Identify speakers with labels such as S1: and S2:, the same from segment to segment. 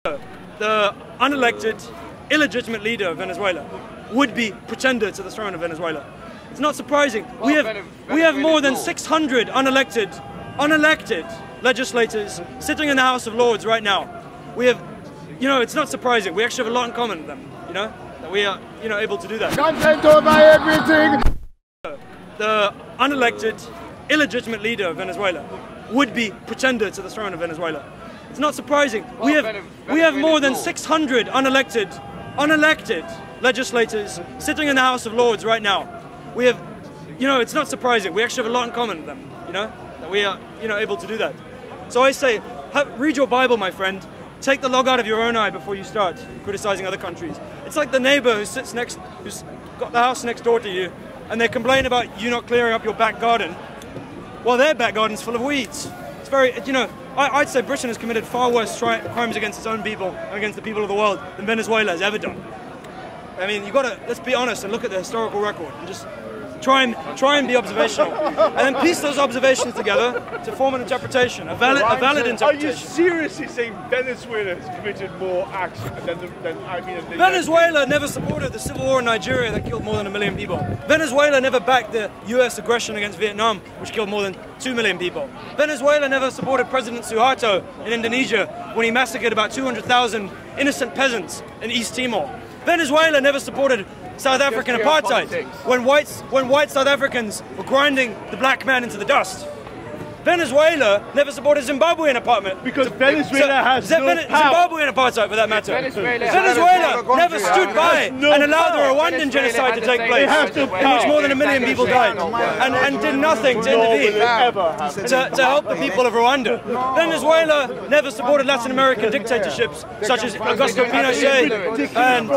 S1: The unelected, illegitimate leader of Venezuela would be pretender to the throne of Venezuela. It's not surprising. We have more than 600 unelected legislators sitting in the House of Lords right now. We have, it's not surprising. We actually have a lot in common with them, that we are, able to do that.
S2: Content over everything.
S1: The unelected, illegitimate leader of Venezuela would be pretender to the throne of Venezuela. It's not surprising. We have more than 600 unelected legislators sitting in the House of Lords right now. We have, it's not surprising. We actually have a lot in common with them, that we are, able to do that. So I say, read your Bible, my friend. Take the log out of your own eye before you start criticizing other countries. It's like the neighbor who's got the house next door to you, and they complain about you not clearing up your back garden. Well, their back garden's full of weeds. It's very, I'd say Britain has committed far worse crimes against its own people and against the people of the world than Venezuela has ever done. I mean, let's be honest and look at the historical record and just try and be observational, and then piece those observations together to form an interpretation, a valid interpretation.
S2: Are you seriously saying Venezuela has committed more acts than
S1: Venezuela never supported the civil war in Nigeria that killed more than 1 million people. Venezuela never backed the US aggression against Vietnam, which killed more than 2 million people. Venezuela never supported President Suharto in Indonesia when he massacred about 200,000 innocent peasants in East Timor. Venezuela never supported South African apartheid when white South Africans were grinding the black man into the dust. Venezuela never supported Zimbabwean apartheid.
S2: Because Venezuela has no power.
S1: Zimbabwean apartheid, for that matter. Venezuela never stood by and allowed the Rwandan genocide to take place, in which more than 1 million people died, and did nothing to intervene to help the people of Rwanda. Venezuela never supported Latin American dictatorships such as Augusto Pinochet, and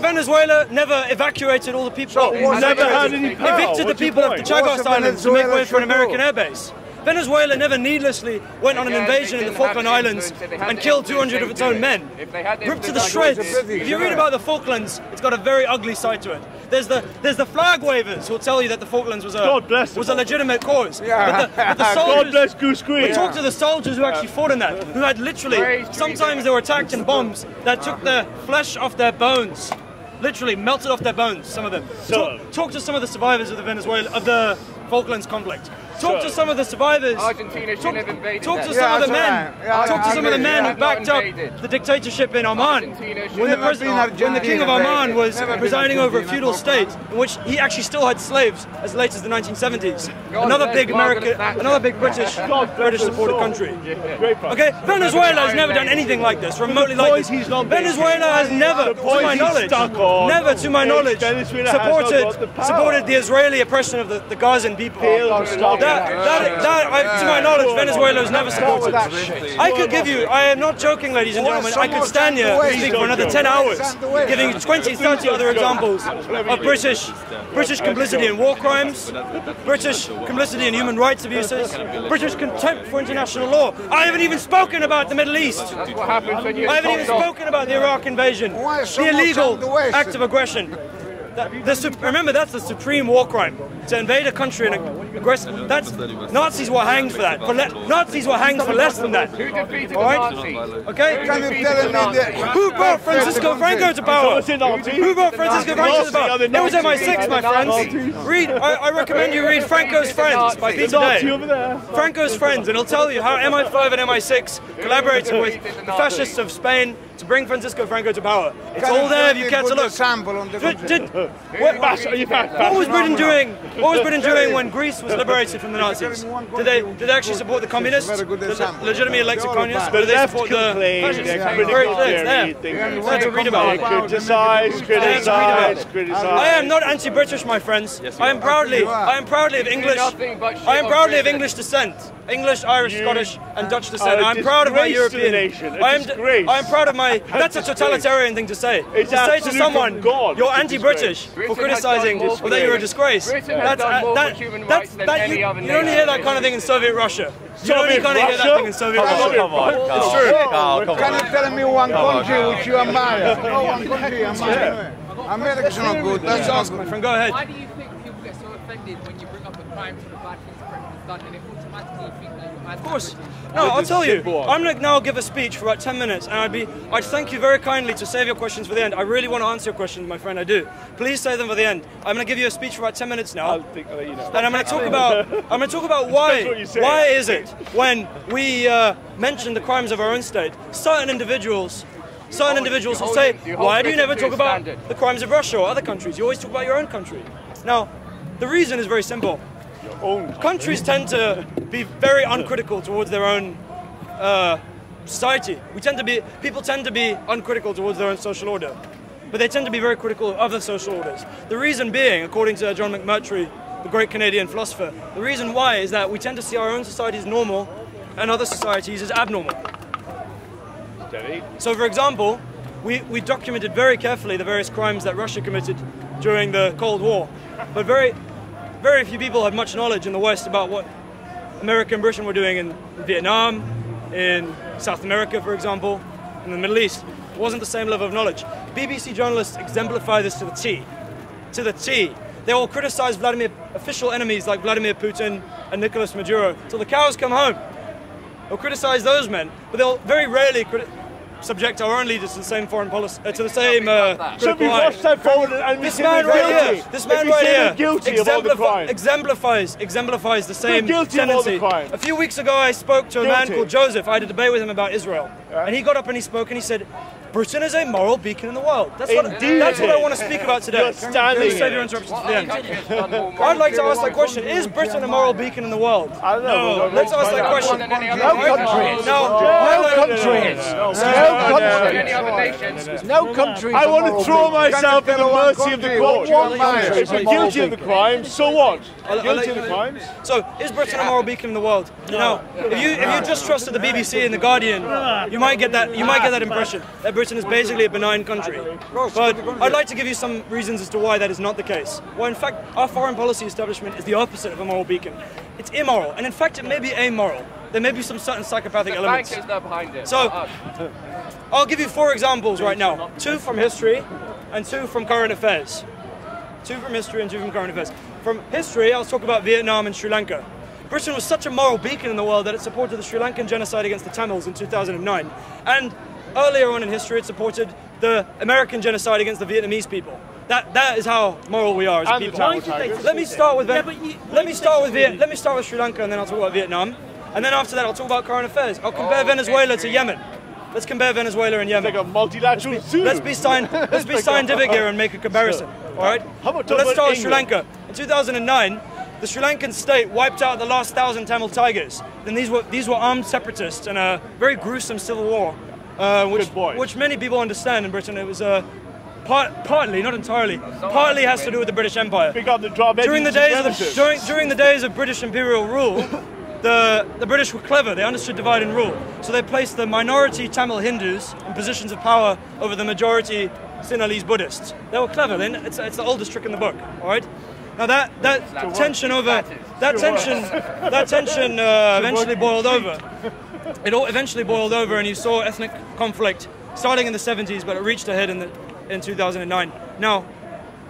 S1: Venezuela never evacuated all the people, evicted the people of the Chagos Islands to make way for an American airbase. Venezuela never needlessly went on an invasion in the Falkland Islands and killed 200 of its own men. Ripped to the shreds. If you read about the Falklands, it's got a very ugly side to it. There's the flag wavers who'll tell you that the Falklands was a legitimate cause. But the soldiers,
S2: God bless Goose Green.
S1: But talk to the soldiers who actually fought in that, who had literally, sometimes they were attacked in bombs that took the flesh off their bones. Literally melted off their bones, some of them. Talk to some of the survivors of the Falklands conflict. Talk to some of the survivors.
S3: Argentina should have invaded.
S1: Talk to some of the men. Talk to some of the men who backed up the dictatorship in Oman when the king of Oman was presiding over a feudal state in which he actually still had slaves as late as the 1970s. Another big British supported country. Okay, Venezuela has never done anything like this, remotely like this. Venezuela has never, to my knowledge, supported the Israeli oppression of the Gazan people. To my knowledge, Venezuela has never supported. I could give you, I am not joking, ladies and gentlemen, I could stand here and speak for another 10 hours, giving you 20, 30 other examples of British complicity in war crimes, British complicity in human rights abuses, British contempt for international law. I haven't even spoken about the Middle East. I haven't even spoken about the Iraq invasion, the illegal act of aggression. Remember, that's the supreme war crime. To invade a country and aggress. Nazis were hanged for that. Nazis were hanged for less than that.
S3: Who defeated the Nazis?
S1: Okay? Who brought Francisco Franco to power? Who brought Francisco Franco to power? It was MI6, my friends. I recommend you read Franco's Friends by Peter Day. Franco's Friends, and it'll tell you how MI5 and MI6 collaborated with the fascists of Spain to bring Francisco Franco to power. It's all there if you care to look. What was Britain doing? What was Britain doing when Greece was liberated from the Nazis? Did they actually support the communists, the legitimately elected communists, or did they support the fascists? Very clear, it's there. You have to read about it.
S2: Criticize.
S1: I am not anti-British, my friends. I am proudly of English. I am proudly of English descent. English, Irish, Scottish, and Dutch descent. I'm proud of my European. I am proud of my. That's a totalitarian thing to say. To say to someone, you're anti-British for criticising, or that you're a disgrace. You only hear that kind of thing in Soviet Russia. You only kind of hear that thing in Soviet Russia.
S4: Come on.
S1: It's true.
S4: Can you tell me one country which you admire? One country you admire. America's not good. That's not good.
S1: My friend, go ahead.
S5: Why do you think people get so offended when you bring up a crime to the bad things the president's done, and it automatically think that you're
S1: Of course. No, I'll tell you. I'm going to now give a speech for about 10 minutes, and I'd thank you very kindly to save your questions for the end. I really want to answer your questions, my friend, I do. Please save them for the end. I'm going to give you a speech for about 10 minutes now.
S2: I'll let you know.
S1: And I'm going to talk about why is it when we mention the crimes of our own state, certain individuals will say, why do you never talk about the crimes of Russia or other countries? You always talk about your own country. Now, the reason is very simple. Countries tend to be very uncritical towards their own society. People tend to be uncritical towards their own social order, but they tend to be very critical of other social orders. The reason being, according to John McMurtry, the great Canadian philosopher, the reason why is that we tend to see our own society as normal and other societies as abnormal. So, for example, we documented very carefully the various crimes that Russia committed during the Cold War, but very few people had much knowledge in the West about what America and Britain were doing in Vietnam, in South America, for example, in the Middle East. It wasn't the same level of knowledge. BBC journalists exemplify this to the T. To the T. They all criticize official enemies like Vladimir Putin and Nicolas Maduro till the cows come home. They'll criticize those men, but they'll very rarely subject our own leaders to the same foreign policy, to the same
S2: Should we watch that forward and
S1: this man right here,
S2: guilty of all the crime.
S1: exemplifies the same
S2: guilty
S1: tendency.
S2: Of all the crime.
S1: A few weeks ago, I spoke to a man called Joseph. I had a debate with him about Israel, and he got up and he spoke and he said, "Britain is a moral beacon in the world." That's what I want to speak about today.
S2: You're standing
S1: Save your interruptions to the end. I'd like to ask that question: is Britain a moral beacon in the world?
S2: I don't know.
S1: No. Let's ask that question.
S4: No country.
S2: I want to throw myself in the mercy of the court. If you're guilty of the crime, so what? Guilty of the crimes.
S1: So, is Britain a moral beacon in the world? Now, if you just trusted the BBC and the Guardian, you might get that impression that Britain is basically a benign country. But I'd like to give you some reasons as to why that is not the case. Well, in fact, our foreign policy establishment is the opposite of a moral beacon. It's immoral, and in fact, it may be amoral. There may be some certain psychopathic elements. So, I'll give you 4 examples right now. 2 from history and 2 from current affairs. 2 from history and 2 from current affairs. From history, I'll talk about Vietnam and Sri Lanka. Britain was such a moral beacon in the world that it supported the Sri Lankan genocide against the Tamils in 2009. And earlier on in history, it supported the American genocide against the Vietnamese people. That is how moral we are as a people. Let me start with Sri Lanka, and then I'll talk about Vietnam. And then after that, I'll talk about current affairs. I'll compare Venezuela to Yemen. Let's compare Venezuela and Yemen.
S2: It's like a multilateral zoo.
S1: Let's be scientific here and make a comparison. All right. Let's start with Sri Lanka. In 2009, the Sri Lankan state wiped out the last 1,000 Tamil tigers. And these were armed separatists in a very gruesome civil war, which many people understand in Britain. It was partly, not entirely, partly has to do with the British Empire. During the days of British imperial rule, the British were clever. They understood divide and rule. So they placed the minority Tamil Hindus in positions of power over the majority Sinhalese Buddhists. They were clever. It's the oldest trick in the book. All right. Now that tension eventually boiled over. It eventually boiled over, and you saw ethnic conflict starting in the 70s, but it reached a head in 2009. Now,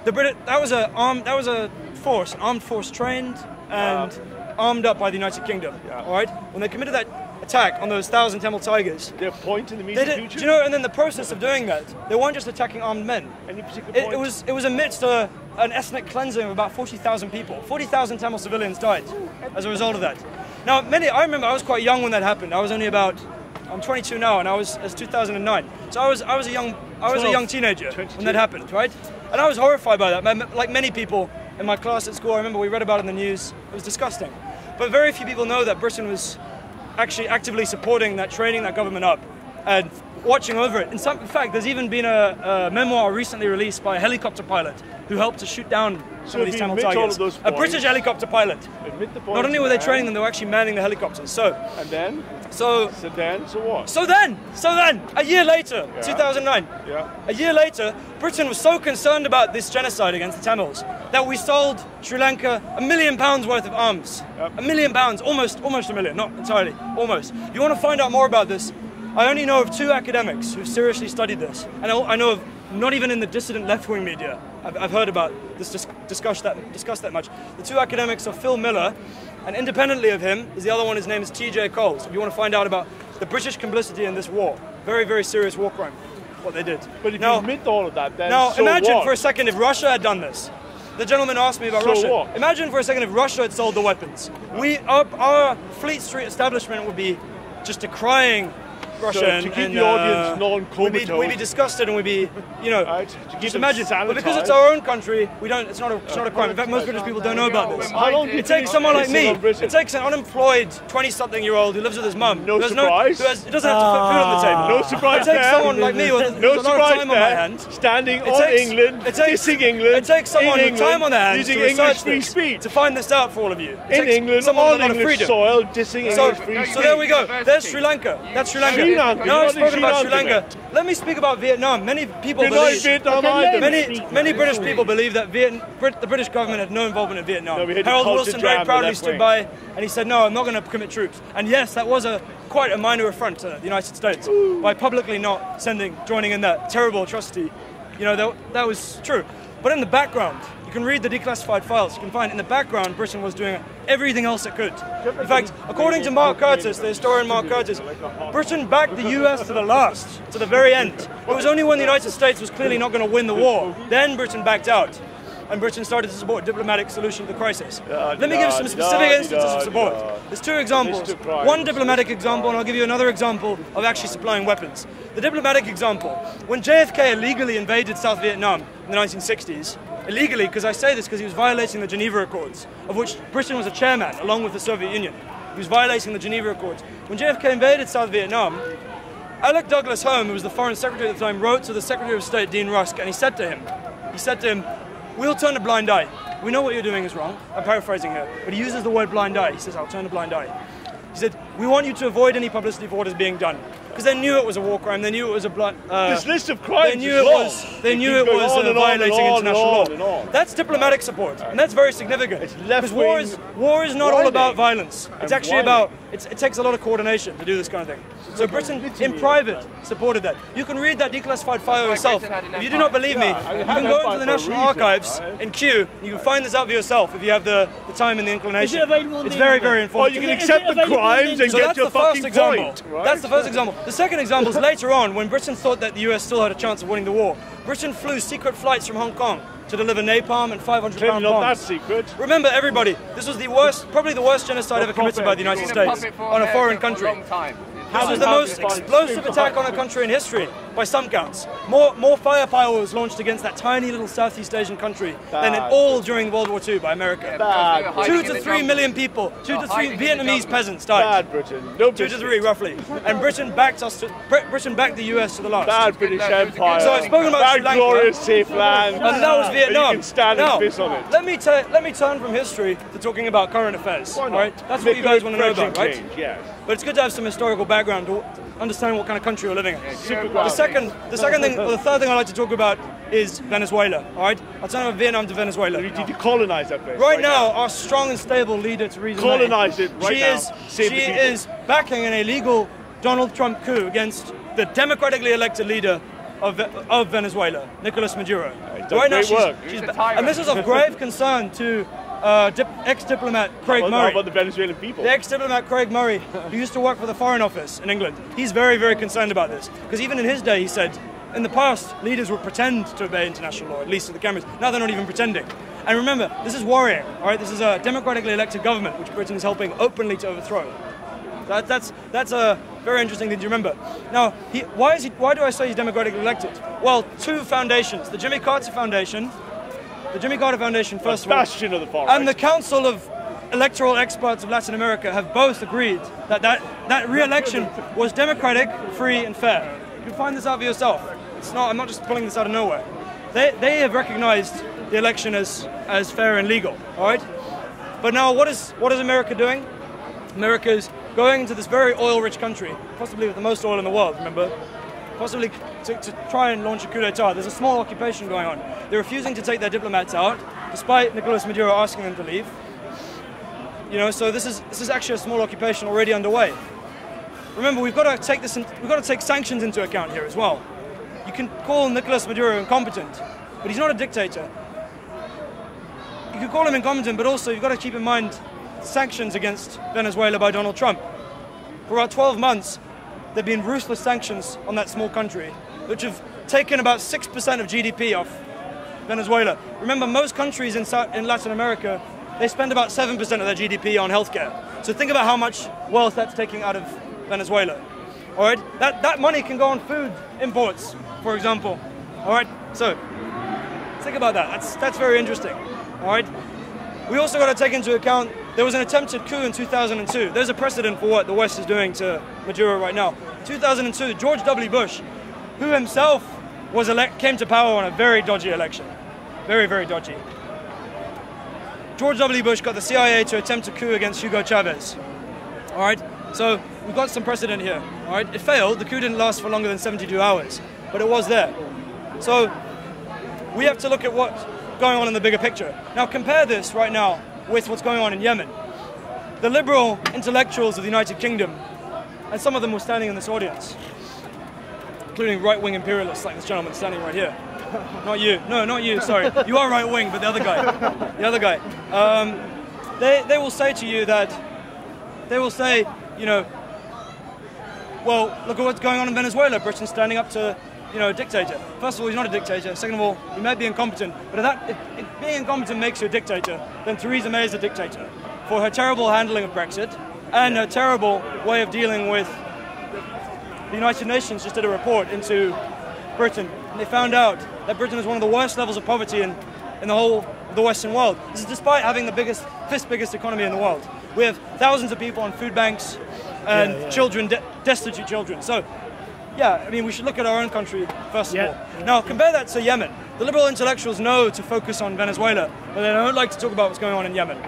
S1: that was an armed force trained and armed up by the United Kingdom. All right. When they committed that attack on those 1,000 Tamil tigers,
S2: their point in the immediate future.
S1: Do you know? And then the process of doing that, they weren't just attacking armed men.
S2: Any particular point?
S1: It was amidst an ethnic cleansing of about 40,000 people. 40,000 Tamil civilians died as a result of that. Now, I remember I was quite young when that happened. I'm 22 now, and it's 2009. So I was a young teenager 22. When that happened, right? And I was horrified by that. Like many people in my class at school, I remember we read about it in the news. It was disgusting. But very few people know that Britain was actually actively supporting that, training that government up, and watching over it. In fact, there's even been a memoir recently released by a helicopter pilot who helped to shoot down some of these Tamil tigers.
S2: A
S1: British helicopter pilot. Not only were they training them, they were actually manning the helicopters. So then, a year later, 2009, a year later, Britain was so concerned about this genocide against the Tamils that we sold Sri Lanka £1 million worth of arms. £1 million, almost £1 million, not entirely, almost. If you want to find out more about this, I only know of 2 academics who've seriously studied this, and I know of not even in the dissident left-wing media I've heard about this discussed that much. The 2 academics are Phil Miller And independently of him is the other one. His name is T.J. Coles. If you want to find out about the British complicity in this war, very, very serious war crime, what they did.
S2: But if you admit all of that, then
S1: now
S2: so
S1: imagine
S2: what?
S1: for a second if Russia had done this. The gentleman asked me about
S2: So
S1: Russia.
S2: what?
S1: Imagine for a second if Russia had sold the weapons. Our Fleet Street establishment would be just decrying Russia
S2: So
S1: and
S2: to keep the audience non-comatose,
S1: we'd be disgusted and we'd be, you know,
S2: right, to keep
S1: just
S2: them
S1: imagine. But because it's
S2: sanitised.
S1: our own country, we don't. It's not a crime. In fact, most British people don't know about this.
S2: How long do you
S1: It takes someone like me.
S2: on Britain?
S1: It takes an unemployed 20-something-year-old who lives with his mum.
S2: No
S1: who has
S2: surprise.
S1: who doesn't have to put food on the table.
S2: No surprise
S1: It takes
S2: there.
S1: someone like me with
S2: No
S1: a lot of
S2: surprise
S1: time on my
S2: there.
S1: hand.
S2: Standing
S1: It
S2: on
S1: takes-
S2: England,
S1: it takes-
S2: dissing England.
S1: It takes someone
S2: in
S1: with time on their hands
S2: using
S1: to
S2: English
S1: research
S2: free
S1: this,
S2: speech.
S1: to find this out for all of you. It
S2: In
S1: takes
S2: England,
S1: someone with
S2: on
S1: a lot of
S2: English
S1: freedom.
S2: soil, dissing English free speech.
S1: So there we go. There's Sri Lanka. That's Sri Lanka.
S2: Sri Lanka.
S1: Now
S2: You're
S1: I've
S2: not in
S1: spoken about
S2: Sri
S1: Sri
S2: Lanka,
S1: Lanka. Let me speak about Vietnam. Many people
S2: You're not in
S1: believe.
S2: Vietnam either.
S1: Many British people believe that the British government had no involvement in Vietnam.
S2: No, we had the
S1: Harold
S2: culture
S1: Wilson
S2: jam,
S1: very
S2: the
S1: proudly
S2: left
S1: stood
S2: wing.
S1: by and he said, no, I'm not going to commit troops. And yes, that was quite a minor affront to the United States by publicly not joining in that terrible atrocity. You know, that was true. But in the background, you can read the declassified files. You can find in the background Britain was doing everything else it could. In fact, according to Mark Curtis, the historian Mark Curtis, Britain backed the US to the last, to the very end. It was only when the United States was clearly not going to win the war, then Britain backed out. And Britain started to support a diplomatic solution to the crisis. Let me give you some specific instances of support. There's two examples. One diplomatic example, and I'll give you another example of actually supplying weapons. The diplomatic example, when JFK illegally invaded South Vietnam in the 1960s, illegally, because I say this because he was violating the Geneva Accords, of which Britain was a chairman, along with the Soviet Union. He was violating the Geneva Accords. When JFK invaded South Vietnam, Alec Douglas Home, who was the Foreign Secretary at the time, wrote to the Secretary of State, Dean Rusk, and he said to him, we'll turn a blind eye. We know what you're doing is wrong. I'm paraphrasing here. But he uses the word blind eye. He says, I'll turn a blind eye. He said, we want you to avoid any publicity for what is being done. Because they knew it was a war crime. They knew it was a
S2: this list of crimes
S1: They knew it was violating international law. That's diplomatic support. And that's very significant. Because war is not all about violence. It's actually about, it takes a lot of coordination to do this kind of thing. So Britain, in private, supported that. You can read that declassified file yourself. If you do not believe me, you can go into the National Archives in Kew. You can find this out for yourself if you have the time and the inclination. It's very, very
S2: Or
S1: informative.
S2: you can accept the crimes and get your fucking point. Right?
S1: That's the first example. The second example is later on, when Britain thought that the US still had a chance of winning the war. Britain flew secret flights from Hong Kong to deliver napalm and 500-pound
S2: Not that
S1: bombs.
S2: secret.
S1: Remember, everybody, this was the worst, probably the worst genocide ever committed by the United States on a foreign country. This was the most explosive attack on a country in history, by some counts. More firepower was launched against that tiny little Southeast Asian country than in all during World War II by America. 2 to 3 million people, 2 to 3 Vietnamese peasants died.
S2: Bad Britain. No
S1: 2 to 3 roughly. And Britain backed the US to the last.
S2: Bad British Empire.
S1: So I've spoken about
S2: bad,
S1: Sri Lanka.
S2: glorious, safe land.
S1: And that was Vietnam.
S2: You can stand
S1: now,
S2: and piss on it.
S1: let me turn from history to talking about current affairs.
S2: Why not?
S1: Right? That's what you guys want to know about, right?
S2: Change, yes.
S1: But it's good to have some historical background to understand what kind of country we're living in.
S2: Super
S1: The third thing I'd like to talk about is Venezuela. All right, I'll turn from Vietnam to Venezuela.
S2: We need to colonize that place.
S1: Right now, our strong and stable leader, Riza,
S2: Colonize it right now.
S1: She is backing an illegal Donald Trump coup against the democratically elected leader of Venezuela, Nicolas Maduro.
S2: Right now,
S1: and this is of grave concern to ex-diplomat Craig Murray.
S2: How about the Venezuelan people?
S1: The ex-diplomat Craig Murray, who used to work for the Foreign Office in England. He's very, very concerned about this. Because even in his day, he said, in the past, leaders would pretend to obey international law, at least to the cameras. Now they're not even pretending. And remember, this is worrying, all right? This is a democratically elected government, which Britain is helping openly to overthrow. That's a very interesting thing to remember. Now, why do I say he's democratically elected? Well, two foundations. The Jimmy Carter Foundation, first of all,
S2: bastion of the far
S1: and the Council of Electoral Experts of Latin America have both agreed that re-election was democratic, free, and fair. You can find this out for yourself. I'm not just pulling this out of nowhere. They have recognized the election as fair and legal. All right. But now, what is America doing? America is going into this very oil-rich country, possibly with the most oil in the world. Remember, possibly to try and launch a coup d'état. There's a small occupation going on. They're refusing to take their diplomats out, despite Nicolas Maduro asking them to leave. You know, so this is actually a small occupation already underway. Remember, we've got to take sanctions into account here as well. You can call Nicolas Maduro incompetent, but he's not a dictator. You can call him incompetent, but also you've got to keep in mind sanctions against Venezuela by Donald Trump. For about 12 months, there have been ruthless sanctions on that small country, which have taken about 6% of GDP off Venezuela. Remember, most countries in Latin America, they spend about 7% of their GDP on healthcare. So think about how much wealth that's taking out of Venezuela. All right, that money can go on food imports, for example. All right, so think about that. That's very interesting. All right, we also got to take into account there was an attempted coup in 2002. There's a precedent for what the West is doing to Maduro right now. 2002, George W. Bush, who himself came to power on a very dodgy election, very, very dodgy. George W. Bush got the CIA to attempt a coup against Hugo Chavez. All right, so we've got some precedent here. All right, it failed. The coup didn't last for longer than 72 hours, but it was there. So we have to look at what's going on in the bigger picture. Now compare this right now with what's going on in Yemen. The liberal intellectuals of the United Kingdom, and some of them were standing in this audience, including right-wing imperialists like this gentleman standing right here. Not you. No, not you, sorry. You are right-wing, but the other guy. The other guy. They will say to you that, they will say, you know, well, look at what's going on in Venezuela. Britain's standing up to, you know, a dictator. First of all, he's not a dictator. Second of all, he might be incompetent. But if being incompetent makes you a dictator, then Theresa May is a dictator for her terrible handling of Brexit and her terrible way of dealing with. The United Nations just did a report into Britain, and they found out that Britain is one of the worst levels of poverty in the whole of the Western world. This is despite having the fifth biggest economy in the world. We have thousands of people on food banks and children, destitute children. So, yeah, I mean, we should look at our own country first of all. Now, compare that to Yemen. The liberal intellectuals know to focus on Venezuela, but they don't like to talk about what's going on in Yemen.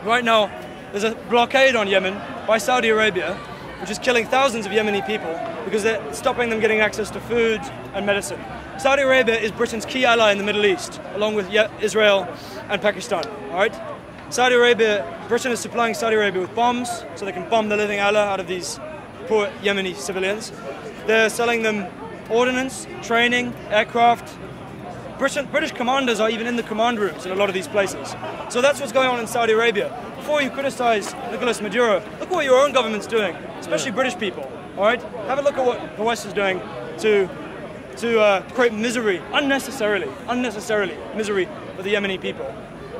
S1: Right now, there's a blockade on Yemen by Saudi Arabia, which is killing thousands of Yemeni people because they're stopping them getting access to food and medicine. Saudi Arabia is Britain's key ally in the Middle East, along with Israel and Pakistan. All right? Britain is supplying Saudi Arabia with bombs, so they can bomb the living Allah out of these poor Yemeni civilians. They're selling them ordnance, training, aircraft. British commanders are even in the command rooms in a lot of these places. So that's what's going on in Saudi Arabia. Before you criticize Nicolas Maduro, look at what your own government's doing, especially British people. All right, have a look at what the West is doing to create misery, unnecessarily misery for the Yemeni people.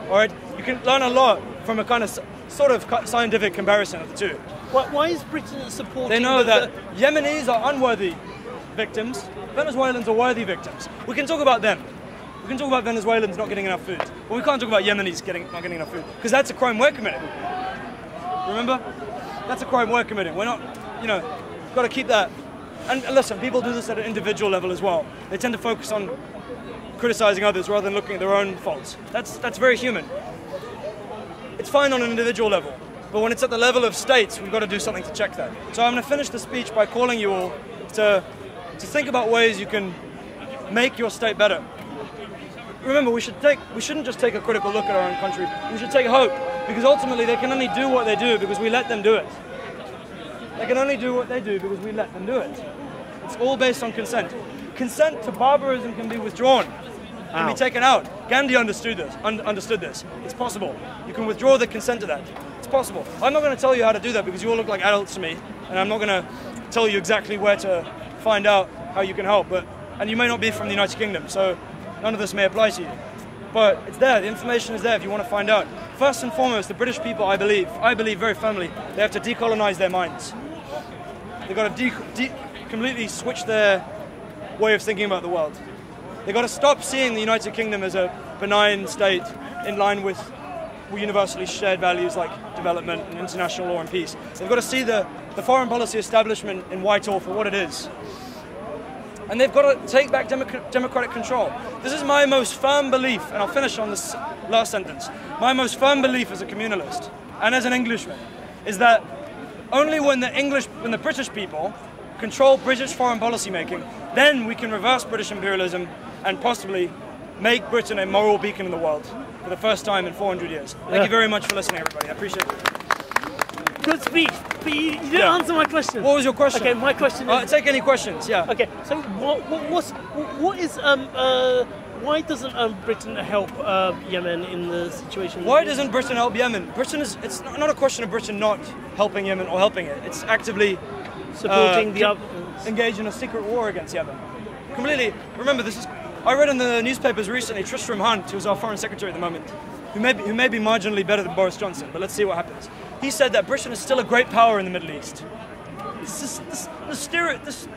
S1: All right, you can learn a lot from a kind of sort of scientific comparison of the two.
S5: Why is Britain supporting?
S1: They know that Yemenis are unworthy victims, Venezuelans are worthy victims. We can talk about them. We can talk about Venezuelans not getting enough food, but we can't talk about Yemenis not getting enough food, because that's a crime we're committing. Remember? That's a crime we're committing. We're not, you know, got to keep that. And listen, people do this at an individual level as well. They tend to focus on criticizing others rather than looking at their own faults. That's very human. It's fine on an individual level, but when it's at the level of states, we've got to do something to check that. So I'm going to finish the speech by calling you all to think about ways you can make your state better. Remember, we shouldn't just take a critical look at our own country. We should take hope, because ultimately they can only do what they do because we let them do it. They can only do what they do because we let them do it. It's all based on consent. Consent to barbarism can be withdrawn, can be taken out. Gandhi understood this. It's possible. You can withdraw the consent to that. It's possible. I'm not going to tell you how to do that because you all look like adults to me, and I'm not going to tell you exactly where to find out how you can help. And you may not be from the United Kingdom, so none of this may apply to you. But it's there, the information is there if you want to find out. First and foremost, the British people, I believe very firmly, they have to decolonize their minds. They've got to completely switch their way of thinking about the world. They've got to stop seeing the United Kingdom as a benign state in line with universally shared values like development and international law and peace. They've got to see the foreign policy establishment in Whitehall for what it is. And they've got to take back democratic control. This is my most firm belief, and I'll finish on this last sentence. My most firm belief as a communalist and as an Englishman is that only when the British people control British foreign policy making, then we can reverse British imperialism and possibly make Britain a moral beacon in the world for the first time in 400 years. Thank you very much for listening, everybody. I appreciate it.
S5: Good speech, but you didn't answer my question.
S1: What was your question?
S5: Okay, my question is...
S1: take any questions, yeah.
S5: Okay, so what is why doesn't Britain help Yemen in the situation?
S1: Why doesn't Britain help Yemen? It's not a question of Britain not helping Yemen or helping it. It's actively
S5: supporting the
S1: engaged in a secret war against Yemen. Completely. Remember, I read in the newspapers recently, Tristram Hunt, who's our foreign secretary at the moment, who may be marginally better than Boris Johnson, but let's see what happens. He said that Britain is still a great power in the Middle East. It's this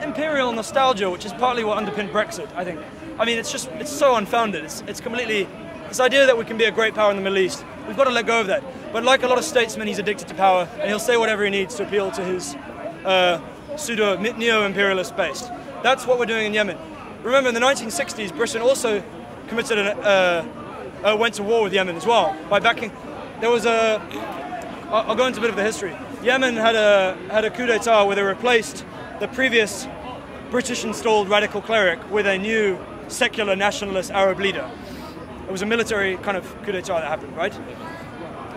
S1: imperial nostalgia, which is partly what underpinned Brexit, I think. I mean, it's so unfounded. It's completely, this idea that we can be a great power in the Middle East, we've got to let go of that. But like a lot of statesmen, he's addicted to power, and he'll say whatever he needs to appeal to his pseudo-neo-imperialist base. That's what we're doing in Yemen. Remember, in the 1960s, Britain also committed went to war with Yemen as well by backing. There was I'll go into a bit of the history. Yemen had a coup d'état where they replaced the previous British-installed radical cleric with a new secular nationalist Arab leader. It was a military kind of coup d'état that happened, right?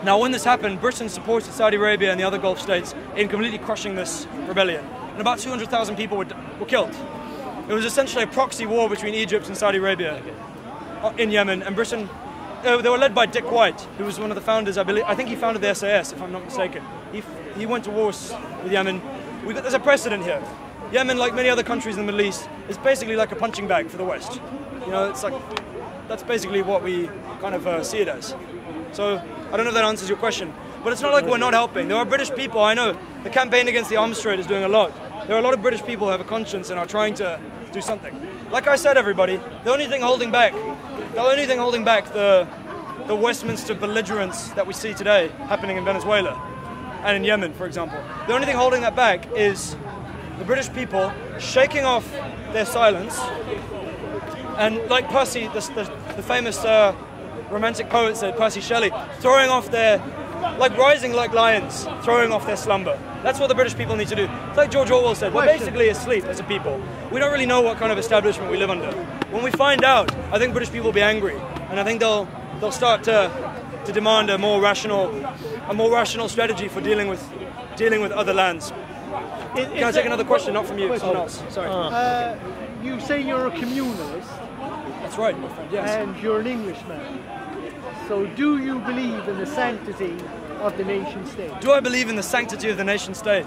S1: Now, when this happened, Britain supported Saudi Arabia and the other Gulf states in completely crushing this rebellion. And about 200,000 people were killed. It was essentially a proxy war between Egypt and Saudi Arabia in Yemen, and Britain. They were led by Dick White, who was one of the founders. I think he founded the SAS, if I'm not mistaken. He went to war with Yemen. There's a precedent here. Yemen, like many other countries in the Middle East, is basically like a punching bag for the West. You know, that's basically what we kind of see it as. So I don't know if that answers your question, but it's not like we're not helping. There are British people. I know the campaign against the arms trade is doing a lot. There are a lot of British people who have a conscience and are trying to do something. Like I said, everybody, the only thing holding back the Westminster belligerence that we see today happening in Venezuela and in Yemen, for example, the only thing holding that back is the British people shaking off their silence, and like Percy, the famous romantic poet said, Percy Shelley, rising like lions, throwing off their slumber. That's what the British people need to do. It's like George Orwell said, we're basically asleep as a people. We don't really know what kind of establishment we live under. When we find out, I think British people will be angry, and I think they'll start to demand a more rational strategy for dealing with other lands. Can I take another question? Not from you, someone else. Sorry.
S6: You say you're a communalist.
S1: That's right, my friend. Yes.
S6: And you're an Englishman. So, do you believe in the sanctity of the nation state?
S1: Do I believe in the sanctity of the nation state?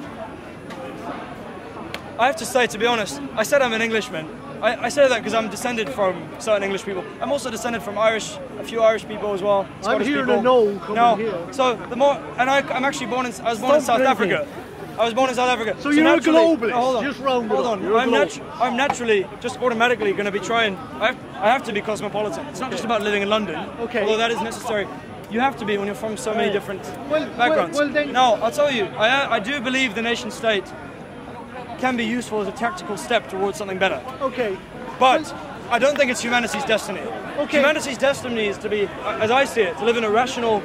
S1: I have to say, to be honest, I said I'm an Englishman. I say that because I'm descended from certain English people. I'm also descended from a few Irish people as well. Scottish
S6: I'm here
S1: people.
S6: to know coming here.
S1: So I'm actually born in. I was born in South Africa. I was born in South Africa.
S6: So you're a globalist. Hold on. Just round
S1: Hold on.
S6: You're
S1: I'm naturally, just automatically going to be trying. I have to be cosmopolitan. It's not just about living in London.
S6: Okay.
S1: Although that is necessary. You have to be when you're from so many different backgrounds.
S6: Well, then.
S1: No, I'll tell you. I do believe the nation state can be useful as a tactical step towards something better.
S6: Okay.
S1: But I don't think it's humanity's destiny.
S6: Okay.
S1: Humanity's destiny is to be, as I see it, to live in a rational,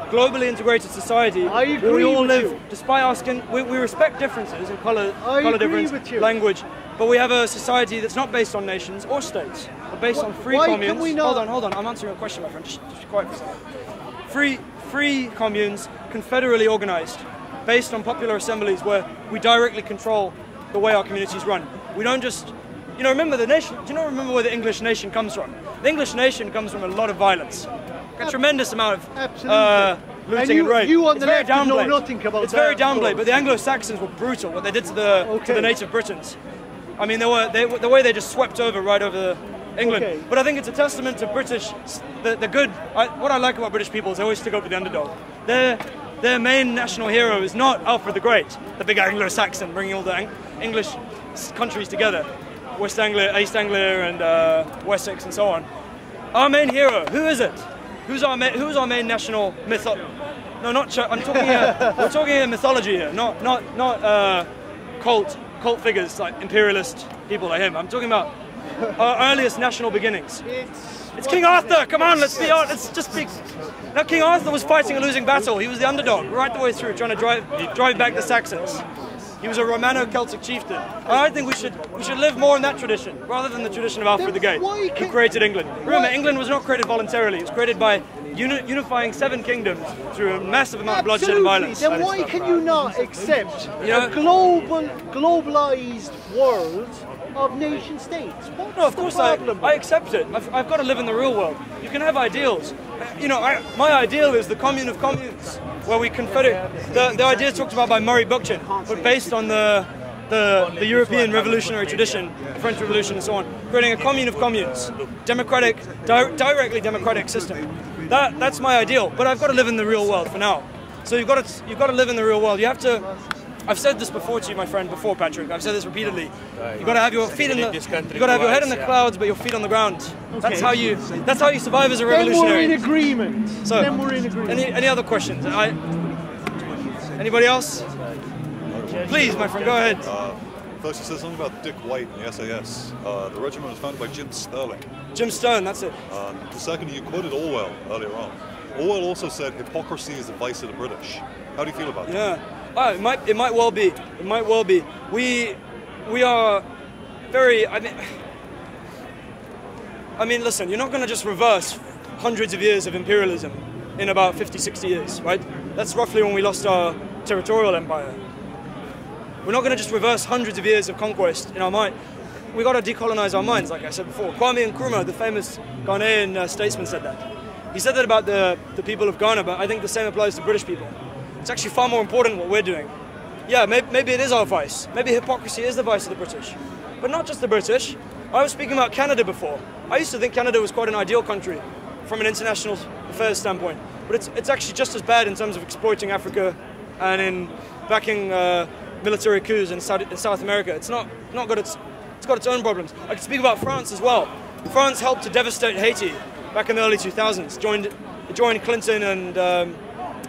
S1: globally integrated society where we all live, despite our skin. We respect differences in colour difference, language, but we have a society that's not based on nations or states, but based on free communes.
S6: Can we not?
S1: Hold on, I'm answering a question, my friend. Just quiet for a second. Free communes, confederally organised, based on popular assemblies where we directly control the way our communities run. We don't just, remember the nation. Do you not remember where the English nation comes from? The English nation comes from a lot of violence, a tremendous amount of looting and rape.
S6: You on the left know nothing about that.
S1: It's very downplayed, but the Anglo-Saxons were brutal. What they did to the native Britons. I mean, the way they just swept right over England.
S6: Okay.
S1: But I think it's a testament to British, the good. What I like about British people is they always stick up for the underdog. Their main national hero is not Alfred the Great, the big Anglo-Saxon bringing all the English countries together, West Anglia, East Anglia, and Wessex, and so on. Our main hero, who is it? Who's our main national myth? No, not. I'm talking here. We're talking here mythology here, not cult figures like imperialist people like him. I'm talking about our earliest national beginnings. It's King Arthur. Come on, let's be honest. Let's just be. Now, King Arthur was fighting a losing battle. He was the underdog right the way through, trying to drive back the Saxons. He was a Romano-Celtic chieftain. And I think we should live more in that tradition, rather than the tradition of Alfred the Great, who created England. Remember, England was not created voluntarily. It was created by unifying 7 kingdoms through a massive amount of bloodshed and violence.
S6: Then why can you not accept
S1: You know-
S6: a globalized world of nation states?
S1: No, of course I accept it. I've got to live in the real world. You can have ideals. You know, my ideal is the commune of communes, where we confederate. The idea talked about by Murray Bookchin, but based on the European revolutionary tradition, the French Revolution and so on, creating a commune of communes, democratic, directly democratic system. That's my ideal. But I've got to live in the real world for now. So you've got to live in the real world. You have to. I've said this before to you, my friend, Patrick. I've said this repeatedly. You've got to have your feet in the. You've got to have your head in the clouds, but your feet on the ground.
S6: Okay.
S1: That's how you survive as a revolutionary.
S6: Then we're in agreement.
S1: So,
S6: then we're in agreement.
S1: Any other questions? Anybody else? Please, my friend, go ahead.
S7: First, you said something about Dick White and the SAS. The regiment was founded by Jim Sterling.
S1: Jim Stone, that's it.
S7: The second, you quoted Orwell earlier on. Orwell also said hypocrisy is the vice of the British. How do you feel about that?
S1: Yeah. Oh, it might well be. It might well be. We are very. I mean, listen. You're not going to just reverse hundreds of years of imperialism in about 50, 60 years, right? That's roughly when we lost our territorial empire. We're not going to just reverse hundreds of years of conquest in our mind. We got to decolonize our minds, like I said before. Kwame Nkrumah, the famous Ghanaian statesman, said that. He said that about the people of Ghana, but I think the same applies to British people. It's actually far more important what we're doing. Yeah, maybe it is our vice. Maybe hypocrisy is the vice of the British. But not just the British. I was speaking about Canada before. I used to think Canada was quite an ideal country from an international affairs standpoint. But it's actually just as bad in terms of exploiting Africa and in backing military coups in South America. It's not good. It's got its own problems. I can speak about France as well. France helped to devastate Haiti back in the early 2000s. Joined Clinton and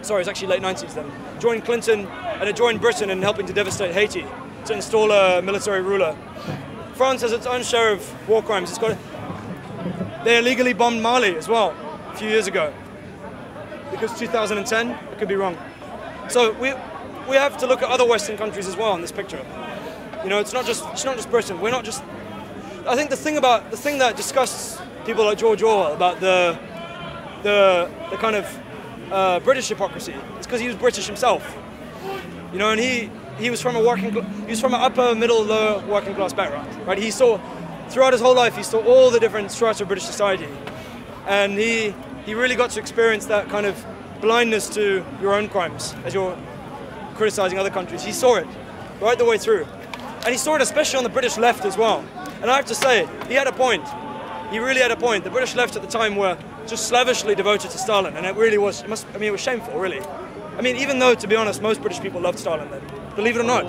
S1: sorry, it's actually late 90s then. Joined Clinton and it joined Britain in helping to devastate Haiti to install a military ruler. France has its own share of war crimes. They illegally bombed Mali as well a few years ago. Because 2010, I could be wrong. So we have to look at other Western countries as well in this picture. You know, it's not just Britain. We're not just. I think the thing that disgusts people like George Orwell about the kind of British hypocrisy is because he was British himself. You know, and he was from an upper, middle, lower working class background. Right? He saw throughout his whole life. He saw all the different strata of British society, and he really got to experience that kind of blindness to your own crimes as you're criticizing other countries. He saw it right the way through. And he saw it especially on the British left as well. And I have to say, he had a point. He really had a point. The British left at the time were just slavishly devoted to Stalin, and it really was, it was shameful, really. I mean, even though, to be honest, most British people loved Stalin then. Believe it or not,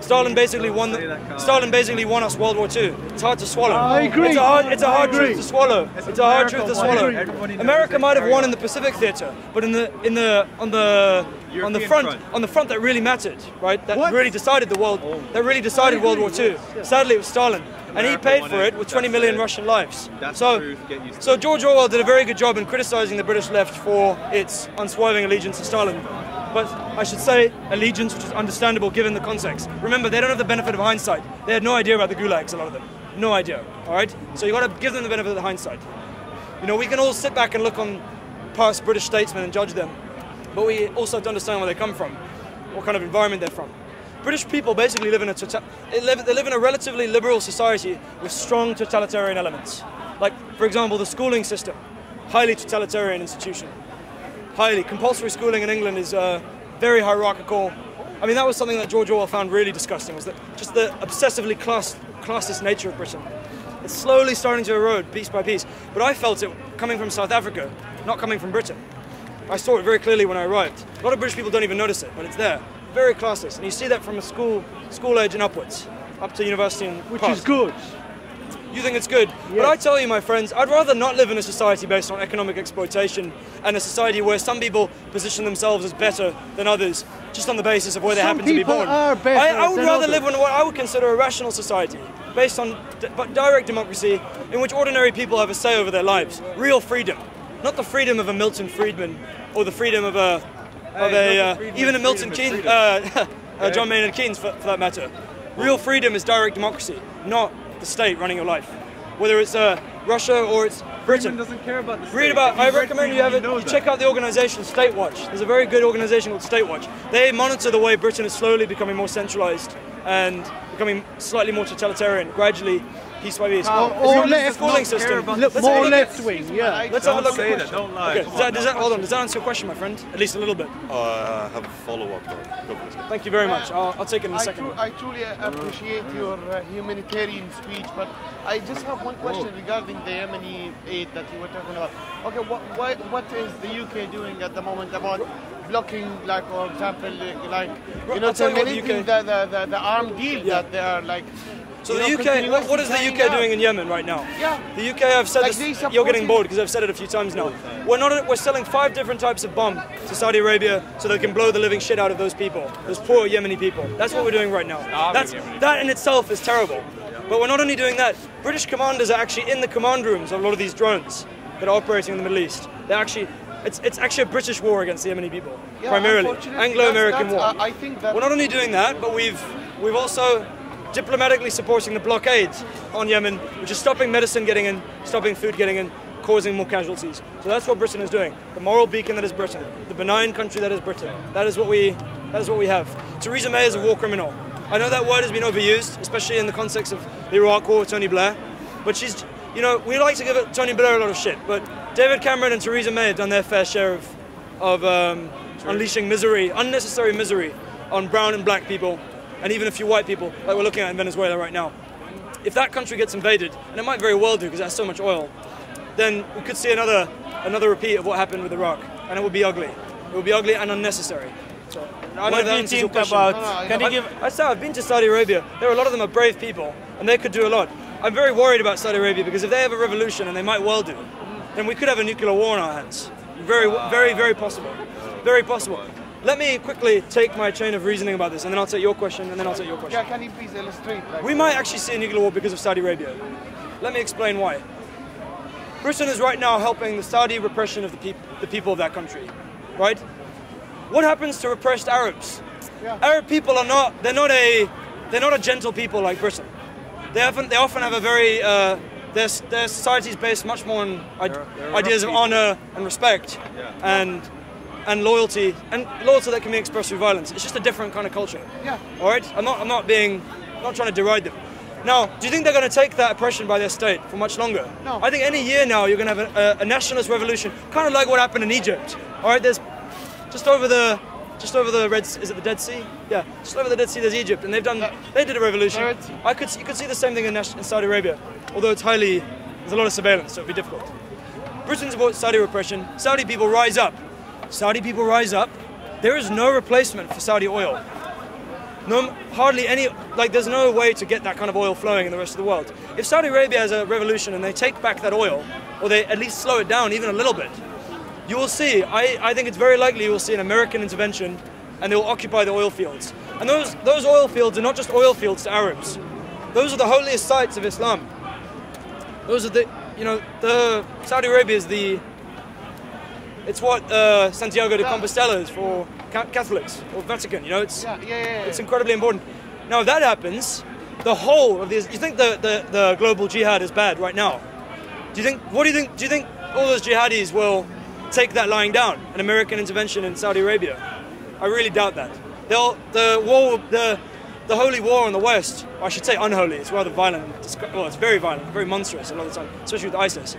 S1: Stalin basically won us World War II. It's hard to swallow.
S6: I agree.
S1: It's a hard truth to swallow. It's a hard truth to swallow. America might have won in the Pacific theater, but on the front that really mattered, right? That really decided World War II. Sadly, it was Stalin, and he paid for it with 20 million Russian lives. So George Orwell did a very good job in criticizing the British left for its unswerving allegiance to Stalin. But I should say allegiance, which is understandable given the context. Remember, they don't have the benefit of hindsight. They had no idea about the gulags, a lot of them. No idea, all right? So you got to give them the benefit of the hindsight. You know, we can all sit back and look on past British statesmen and judge them, but we also have to understand where they come from, what kind of environment they're from. British people basically live in a relatively liberal society with strong totalitarian elements. Like, for example, the schooling system, highly totalitarian institution. Highly. Compulsory schooling in England is very hierarchical. I mean, that was something that George Orwell found really disgusting, was that just the obsessively classist nature of Britain. It's slowly starting to erode piece by piece, but I felt it coming from South Africa, not coming from Britain. I saw it very clearly when I arrived. A lot of British people don't even notice it, but it's there. Very classist, and you see that from a school age and upwards, up to university and
S6: which
S1: past.
S6: is good.
S1: You think it's good, but I tell you, my friends, I'd rather not live in a society based on economic exploitation and a society where some people position themselves as better than others just on the basis of where they happen to be born.
S6: Are better
S1: I would
S6: than
S1: rather
S6: others.
S1: live in what I would consider a rational society based on direct democracy in which ordinary people have a say over their lives. Real freedom. Not the freedom of a Milton Friedman or the freedom of even a Milton Keynes, John Maynard Keynes for that matter. Real freedom is direct democracy, not the state running your life. Whether it's Russia or it's Britain.
S8: Doesn't care about the state.
S1: Read about. I recommend you check out the organisation State Watch. There's a very good organisation called State Watch. They monitor the way Britain is slowly becoming more centralised and becoming slightly more totalitarian, gradually, piece by piece.
S6: Or left,
S1: schooling system.
S6: more left wing. Yeah.
S1: Let's have a look
S8: say
S1: at
S8: that. Don't lie.
S1: Okay. Hold on. Does that answer your question, my friend? At least a little bit.
S7: I have a follow-up though. Go for this.
S1: Thank you very much. I'll take it in a second.
S9: I truly appreciate your humanitarian speech, but I just have one question regarding the Yemeni aid that you were talking about. Okay, what is the UK doing at the moment about blocking, like, for example, like, you know, terminating the armed deal that they are like.
S1: So the UK, what is the UK doing in Yemen right now?
S9: Yeah.
S1: The UK, I've said
S9: Like
S1: this, you're getting bored because I've said it a few times now. We're selling 5 different types of bomb to Saudi Arabia so they can blow the living shit out of those people, those poor Yemeni people. That's what we're doing right now. That in itself is terrible. But we're not only doing that, British commanders are actually in the command rooms of a lot of these drones that are operating in the Middle East. They're actually, it's actually a British war against the Yemeni people, primarily. Anglo-American war.
S9: I think that
S1: we're not only doing that, but we've also diplomatically supporting the blockade on Yemen, which is stopping medicine getting in, stopping food getting in, causing more casualties. So that's what Britain is doing. The moral beacon that is Britain, the benign country that is Britain. That is what we have. Theresa May is a war criminal. I know that word has been overused, especially in the context of the Iraq War with Tony Blair. But she's, you know, we like to give Tony Blair a lot of shit, but David Cameron and Theresa May have done their fair share of unleashing misery, unnecessary misery, on brown and black people, and even a few white people, like we're looking at in Venezuela right now. If that country gets invaded, and it might very well do because it has so much oil, then we could see another repeat of what happened with Iraq, and it would be ugly. It would be ugly and unnecessary. So,
S8: what do you think about? Can you give?
S1: I've been to Saudi Arabia. There are a lot of them are brave people, and they could do a lot. I'm very worried about Saudi Arabia because if they have a revolution, and they might well do, then we could have a nuclear war in our hands. Very possible. Very possible. Let me quickly take my chain of reasoning about this, and then I'll take your question, and then I'll take your question.
S9: Yeah, can you please illustrate? Like,
S1: we might actually see a nuclear war because of Saudi Arabia. Let me explain why. Britain is right now helping the Saudi repression of the people of that country, right? What happens to repressed Arabs?
S9: Yeah.
S1: Arab people are not a gentle people like Britain. They often have a very their society is based much more on ideas of honor and respect, and loyalty that can be expressed through violence. It's just a different kind of culture.
S9: Yeah.
S1: All right. I'm not trying to deride them. Now, do you think they're going to take that oppression by their state for much longer?
S9: No.
S1: I think any year now you're going to have a nationalist revolution, kind of like what happened in Egypt. All right. There's just over the is it the Dead Sea? Yeah. Just over the Dead Sea, there's Egypt, and they did a revolution. You could see the same thing in Saudi Arabia, although there's a lot of surveillance, so it'd be difficult. Britain's about Saudi repression. Saudi people rise up. There is no replacement for Saudi oil. Hardly any, there's no way to get that kind of oil flowing in the rest of the world. If Saudi Arabia has a revolution and they take back that oil, or they at least slow it down even a little bit, you will see, I think it's very likely you will see an American intervention and they will occupy the oil fields. And those oil fields are not just oil fields to Arabs. Those are the holiest sites of Islam. Those are the Saudi Arabia is it's what Santiago de Compostela is for Catholics, or Vatican, it's incredibly important. Now if that happens, the whole of these, you think the global jihad is bad right now? Do you think all those jihadis will take that lying down, an American intervention in Saudi Arabia? I really doubt that. The holy war in the West, or I should say unholy, it's rather violent, well it's very violent, very monstrous a lot of the time, especially with ISIS.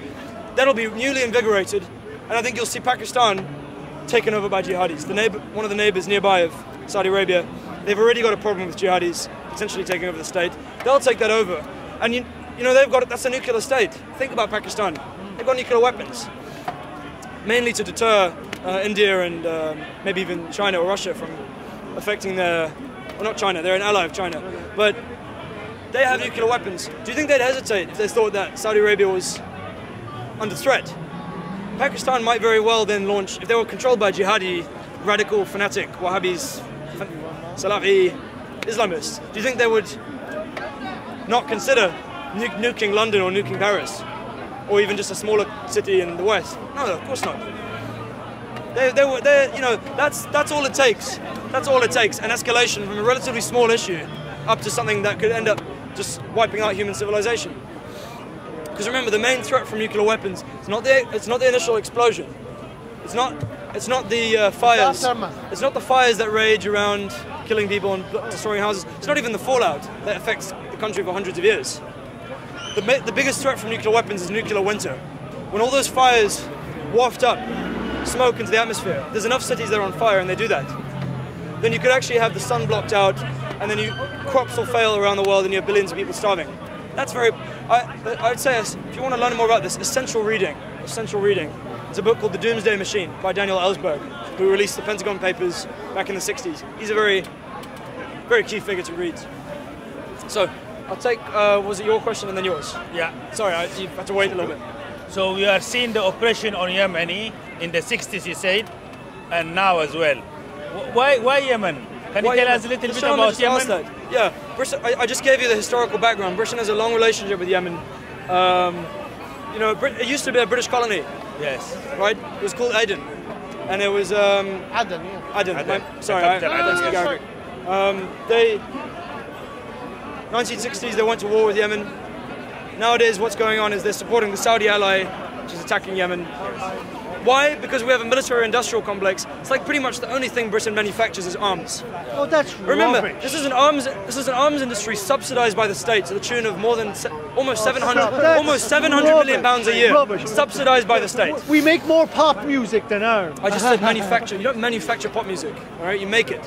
S1: That'll be newly invigorated, and I think you'll see Pakistan taken over by jihadis. One of the neighbors nearby of Saudi Arabia, they've already got a problem with jihadis potentially taking over the state. They'll take that over, and that's a nuclear state. Think about Pakistan. They've got nuclear weapons, mainly to deter India and maybe even China or Russia from affecting not China, they're an ally of China, but they have nuclear weapons. Do you think they'd hesitate if they thought that Saudi Arabia was under threat? Pakistan might very well then launch, if they were controlled by jihadi, radical, fanatic, Wahhabis, Salafi, Islamists, do you think they would not consider nuking London or nuking Paris? Or even just a smaller city in the West? No, of course not. You know, that's all it takes. That's all it takes. An escalation from a relatively small issue up to something that could end up just wiping out human civilization. Because remember, the main threat from nuclear weapons is not the initial explosion. It's not the fires. It's not the fires that rage around killing people and destroying houses. It's not even the fallout that affects the country for hundreds of years. The biggest threat from nuclear weapons is nuclear winter. When all those fires waft up smoke into the atmosphere, there's enough cities that are on fire and they do that, then you could actually have the sun blocked out, and then crops will fail around the world and you have billions of people starving. That's very, I would say, if you want to learn more about this, essential reading. It's a book called The Doomsday Machine by Daniel Ellsberg, who released the Pentagon Papers back in the 60s. He's a very, very key figure to read. So, I'll take, was it your question and then yours?
S8: Yeah.
S1: Sorry, you have to wait a little bit.
S8: So we are seeing the oppression on Yemeni in the 60s, you said, and now as well. Why Yemen? Can you tell us a little bit about Yemen?
S1: Yeah, I just gave you the historical background. Britain has a long relationship with Yemen. You know, it used to be a British colony.
S8: Yes.
S1: Right? It was called Aden. And it was... Aden, yeah. Aden. Sorry, I don't speak Arabic. 1960s, they went to war with Yemen. Nowadays, what's going on is they're supporting the Saudi ally, which is attacking Yemen. Why? Because we have a military-industrial complex. It's like pretty much the only thing Britain manufactures is arms.
S6: Oh, that's
S1: Remember,
S6: rubbish.
S1: this is an arms industry subsidized by the state to the tune of more than almost 700 million pounds a year.
S6: Rubbish.
S1: Subsidized by the state.
S6: We make more pop music than arms.
S1: I just said manufacture. You don't manufacture pop music, all right? You make it.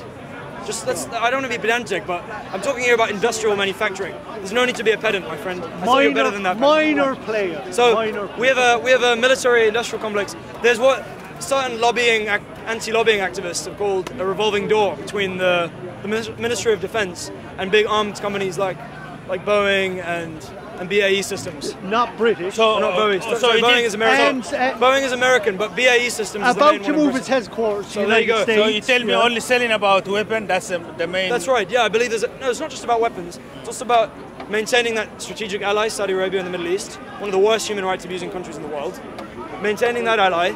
S1: I don't want to be pedantic, but I'm talking here about industrial manufacturing. There's no need to be a pedant, my friend. You're better than that.
S6: Minor player.
S1: So we have a military industrial complex. There's what certain anti-lobbying activists have called a revolving door between the Ministry of Defence and big armed companies like Boeing and BAE Systems.
S6: Not British.
S1: So not Boeing. Sorry, Boeing is American. Boeing is American, but BAE Systems is the main one.
S6: About to move its headquarters to the United States.
S8: So you tell me only selling about weapons, that's the main...
S1: That's right, yeah, I believe it's not just about weapons, it's also about maintaining that strategic ally, Saudi Arabia in the Middle East, one of the worst human rights abusing countries in the world. Maintaining that ally,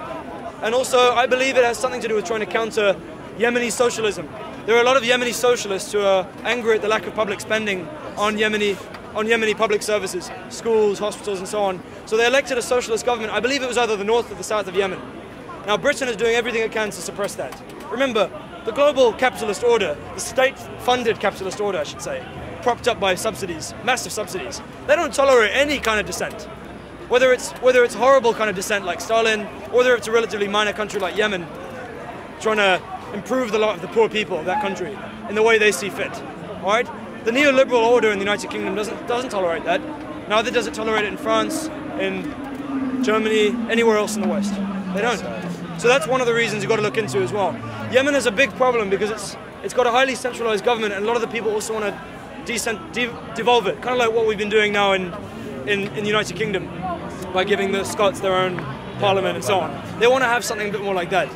S1: and also I believe it has something to do with trying to counter Yemeni socialism. There are a lot of Yemeni socialists who are angry at the lack of public spending on Yemeni public services, schools, hospitals and so on. So they elected a socialist government. I believe it was either the north or the south of Yemen. Now Britain is doing everything it can to suppress that. Remember, the global capitalist order, the state-funded capitalist order I should say, propped up by subsidies, massive subsidies, they don't tolerate any kind of dissent. Whether it's horrible kind of dissent like Stalin, or whether it's a relatively minor country like Yemen, trying to improve the lot of the poor people of that country in the way they see fit. All right? The neoliberal order in the United Kingdom doesn't tolerate that. Neither does it tolerate it in France, in Germany, anywhere else in the West. They don't. So that's one of the reasons you've got to look into as well. Yemen is a big problem because it's got a highly centralized government, and a lot of the people also want to devolve it, kind of like what we've been doing now in the United Kingdom by giving the Scots their own parliament and so on. They want to have something a bit more like that.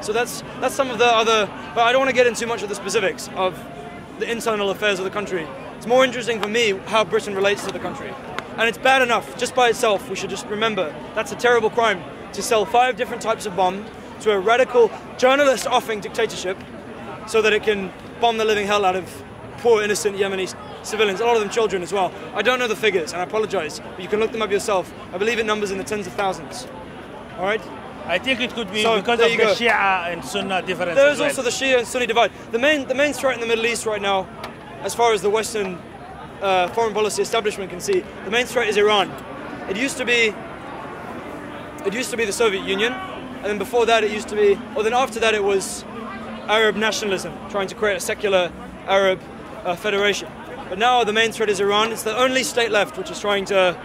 S1: So that's some of the other, but I don't want to get into too much of the specifics of the internal affairs of the country. It's more interesting for me how Britain relates to the country. And it's bad enough, just by itself, we should just remember, that's a terrible crime, to sell 5 different types of bomb to a radical journalist offering dictatorship so that it can bomb the living hell out of poor innocent Yemeni civilians, a lot of them children as well. I don't know the figures, and I apologize, but you can look them up yourself. I believe it numbers in the tens of thousands. All right?
S8: I think it could be because of the Shia and Sunni difference.
S1: There's also the Shia and Sunni divide. The main threat in the Middle East right now, as far as the Western foreign policy establishment can see, the main threat is Iran. It used to be the Soviet Union, and then before that it used to be, or then after that it was Arab nationalism, trying to create a secular Arab federation. But now the main threat is Iran. It's the only state left which is trying to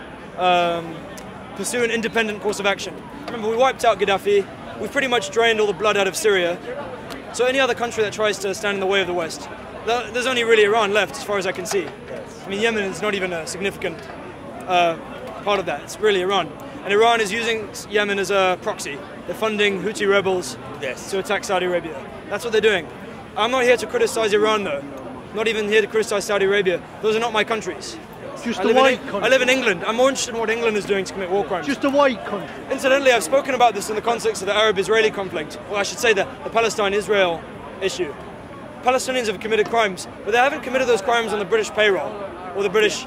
S1: pursue an independent course of action. Remember, we wiped out Gaddafi. We've pretty much drained all the blood out of Syria. So any other country that tries to stand in the way of the West, there's only really Iran left as far as I can see. Yes. I mean, Yemen is not even a significant part of that. It's really Iran. And Iran is using Yemen as a proxy. They're funding Houthi rebels to attack Saudi Arabia. That's what they're doing. I'm not here to criticize Iran, though. Not even here to criticize Saudi Arabia. Those are not my countries.
S6: Just a white country.
S1: I live in England. I'm more interested in what England is doing to commit war crimes.
S6: Just a white country.
S1: Incidentally, I've spoken about this in the context of the Arab-Israeli conflict. Well, I should say the Palestine-Israel issue. Palestinians have committed crimes, but they haven't committed those crimes on the British payroll or the British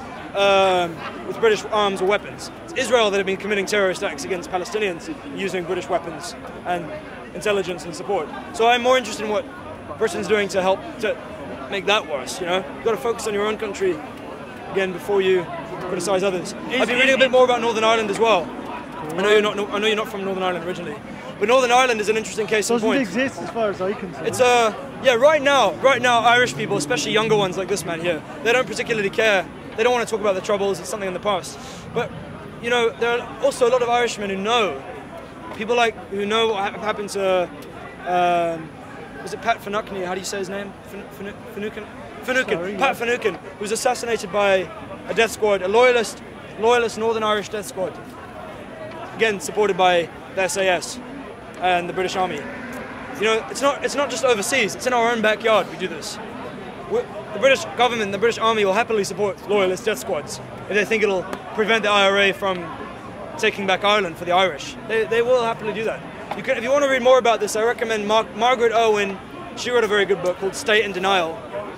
S1: with British arms or weapons. It's Israel that have been committing terrorist acts against Palestinians using British weapons and intelligence and support. So I'm more interested in what Britain's doing to help to make that worse. You know, you've got to focus on your own country again before you criticise others. I've been reading a bit more about Northern Ireland as well. I know you're not from Northern Ireland originally, but Northern Ireland is an interesting case in point.
S6: Doesn't exist as far as I can see.
S1: It's yeah, right now Irish people, especially younger ones like this man here, they don't particularly care. They don't want to talk about the troubles. It's something in the past. But you know, there are also a lot of Irishmen who know people who know what happened to. Was it Pat Finucane? How do you say his name? Finucane? Finucane. Pat Finucane, who was assassinated by a death squad, a loyalist Northern Irish death squad. Again, supported by the SAS and the British Army. You know, it's not just overseas. It's in our own backyard. We do this. The British government, the British Army, will happily support loyalist death squads if they think it'll prevent the IRA from taking back Ireland for the Irish. They will happily do that. If you want to read more about this, I recommend Margaret Owen. She wrote a very good book called State in Denial,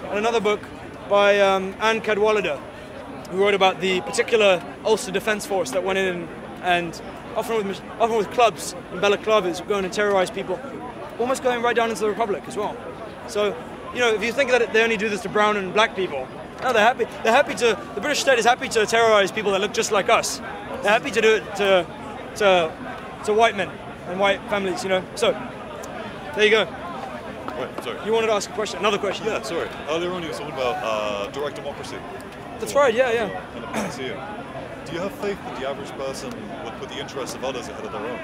S1: and another book by Anne Cadwallader, who wrote about the particular Ulster Defence Force that went in and often with clubs and balaclavas going and terrorise people, almost going right down into the Republic as well. So, you know, if you think that they only do this to brown and black people, no, they're happy. They're happy to. The British state is happy to terrorise people that look just like us. They're happy to do it to white men and white families, you know. So, there you go.
S7: Wait, sorry.
S1: You wanted to ask a question, another question.
S7: Yeah, sorry. Earlier on you were talking about direct democracy.
S1: That's right, yeah.
S7: And the panacea. Do you have faith that the average person would put the interests of others ahead of their own?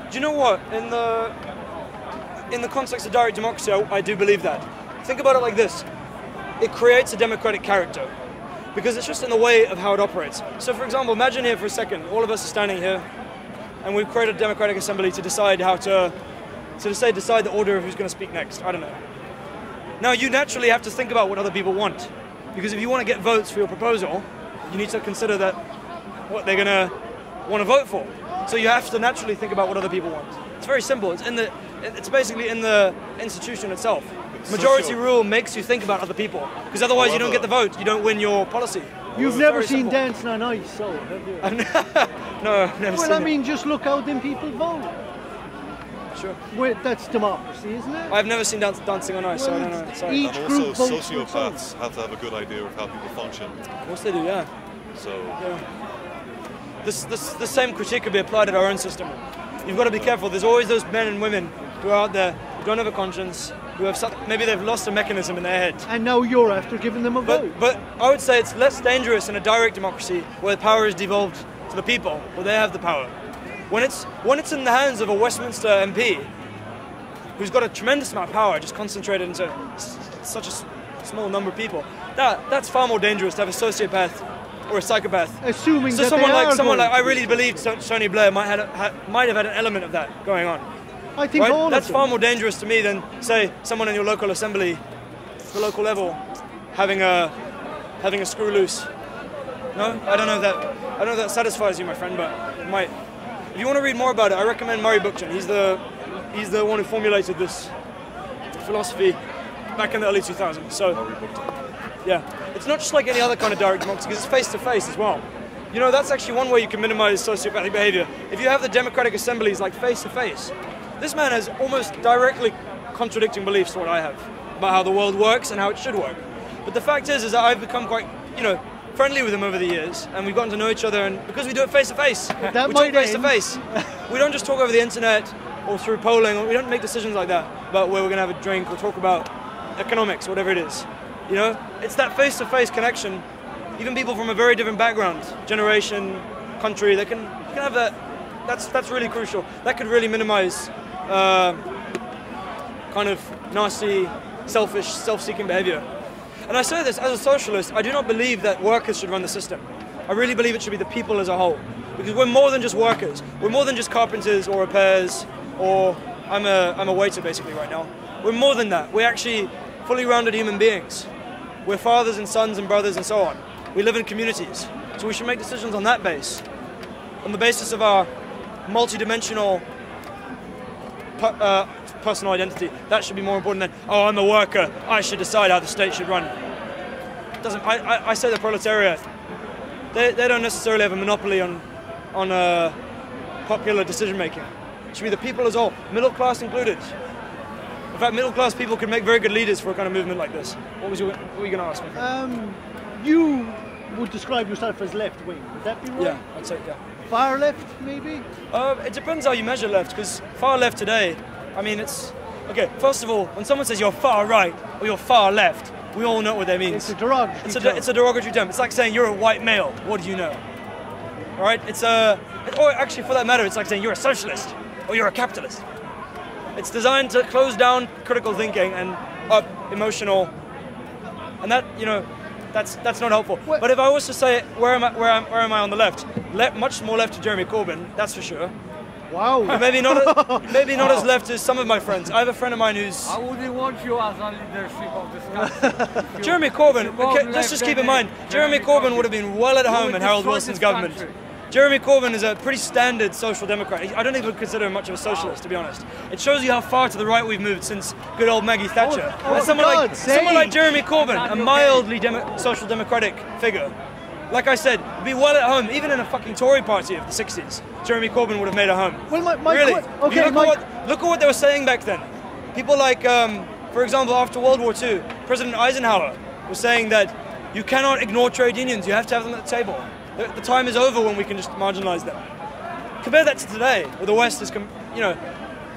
S1: Do you know what? In the context of direct democracy, I do believe that. Think about it like this. It creates a democratic character because it's just in the way of how it operates. So for example, imagine here for a second, all of us are standing here and we've created a democratic assembly to decide decide the order of who's going to speak next. I don't know. Now you naturally have to think about what other people want, because if you want to get votes for your proposal, you need to consider that what they're going to want to vote for. So you have to naturally think about what other people want. It's very simple. It's basically in the institution itself. Majority rule makes you think about other people, because otherwise you don't get the vote. You don't win your policy.
S6: You've never seen Dancing on Ice, so have you?
S1: No, I've never seen
S6: Well, I mean, just look how them people vote.
S1: Sure.
S6: Well, that's democracy, isn't it?
S1: I've never seen Dancing on Ice, so I don't know. Sorry.
S6: Each
S7: And
S6: group
S7: also,
S6: votes for
S7: sociopaths have to have a good idea of how people function.
S1: Of course they do, yeah.
S7: So,
S1: Yeah. The same critique could be applied at our own system. You've got to be careful. There's always those men and women who are out there who don't have a conscience, who have maybe they've lost a mechanism in their head.
S6: And now you're after giving them a vote.
S1: But I would say it's less dangerous in a direct democracy where the power is devolved to the people, where they have the power. When it's in the hands of a Westminster MP who's got a tremendous amount of power just concentrated into such a small number of people, that's far more dangerous to have a sociopath or a psychopath.
S6: Assuming
S1: so
S6: that
S1: someone like I really believe Tony Blair might have had an element of that going on.
S6: I think
S1: right?
S6: all
S1: That's
S6: of
S1: far
S6: them.
S1: more dangerous to me than, say, someone in your local assembly, the local level, having a screw loose. No, I don't know if that satisfies you, my friend, but it might. If you want to read more about it, I recommend Murray Bookchin. He's the one who formulated this philosophy back in the early 2000s. So, yeah, it's not just like any other kind of direct democracy, because it's face-to-face as well. You know, that's actually one way you can minimize sociopathic behavior. If you have the democratic assemblies like face-to-face, this man has almost directly contradicting beliefs to what I have about how the world works and how it should work. But the fact is that I've become quite, friendly with him over the years, and we've gotten to know each other, and because we do it face-to-face, we talk face-to-face. We don't just talk over the internet or through polling, or we don't make decisions like that about where we're going to have a drink or talk about economics or whatever it is. You know, it's that face-to-face connection. Even people from a very different background, generation, country, they can have that. That's really crucial. That could really minimize kind of nasty, selfish, self-seeking behavior. And I say this as a socialist. I do not believe that workers should run the system. I really believe it should be the people as a whole, because we're more than just workers. We're more than just carpenters or repairs, or I'm a waiter basically right now. We're more than that. We're actually fully rounded human beings. We're fathers and sons and brothers and so on. We live in communities. So we should make decisions on that base. On the basis of our multi-dimensional personal identity. That should be more important than, oh, I'm a worker, I should decide how the state should run. I say the proletariat. They don't necessarily have a monopoly on popular decision making. It should be the people as a whole, middle class included. In fact, middle class people could make very good leaders for a kind of movement like this. What were you going to ask me?
S6: You would describe yourself as left wing. Would that be right?
S1: Yeah, I'd say yeah.
S6: Far left, maybe?
S1: It depends how you measure left, because far left today, I mean, it's okay. First of all, when someone says you're far right or you're far left, we all know what that means.
S6: It's a derogatory term.
S1: It's a derogatory term. It's like saying you're a white male. What do you know? All right? Or actually, for that matter, it's like saying you're a socialist or you're a capitalist. It's designed to close down critical thinking and up emotional, and that that's not helpful.
S6: What?
S1: But if I was to say where am I on the left? Much more left to Jeremy Corbyn, that's for sure.
S6: Wow.
S1: Maybe not as left as some of my friends. I have a friend of mine who's.
S10: I wouldn't want you as a leadership of this country.
S1: Jeremy Corbyn. Okay, let's just keep in mind, Jeremy Corbyn would have been well at home in Harold Wilson's government. Jeremy Corbyn is a pretty standard social democrat. I don't even consider him much of a socialist, to be honest. It shows you how far to the right we've moved since good old Maggie Thatcher. And someone like Jeremy Corbyn, a mildly social democratic figure. Like I said, be well at home, even in a fucking Tory party of the 60s. Jeremy Corbyn would have made a home.
S6: Well,
S1: really? Look at what they were saying back then. People like, for example, after World War II, President Eisenhower was saying that you cannot ignore trade unions, you have to have them at the table. The time is over when we can just marginalize them. Compare that to today, where the West is,